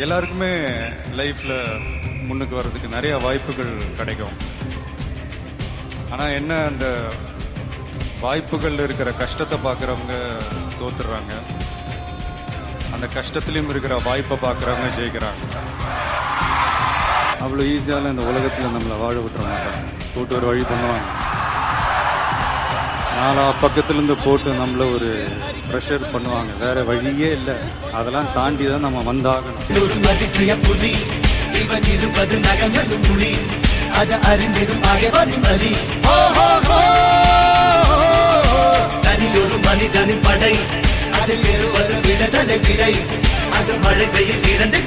எல்லாருக்குமே லைஃப்ல முன்னுக்கு வர்றதுக்கு நிறைய வாய்ப்புகள் கிடைக்கும். ஆனா என்ன, அந்த வாய்ப்புகள் இருக்கிற கஷ்டத்தை பார்க்கறவங்க தோத்துடுறாங்க, அந்த கஷ்டத்திலையும் இருக்கிற வாய்ப்பை பார்க்கறவங்க ஜெயிக்கிறாங்க. அவ்வளோ ஈஸியால இந்த உலகத்தில் நம்மளை வாழ விட்டுற மாட்டாங்க. போட்டு ஒரு வழி பண்ணுவாங்க, நாலா பக்கத்துலேருந்து போட்டு நம்மள ஒரு ப்ரெஷர் பண்ணுவாங்க. வேற வழியே இல்லை, அதெல்லாம் தாண்டி தான் நம்ம வந்தாகணும். மனிதனின் படை அதில் எழுவது விடுதலை விடை, அது மழை பெய்யும் இரண்டு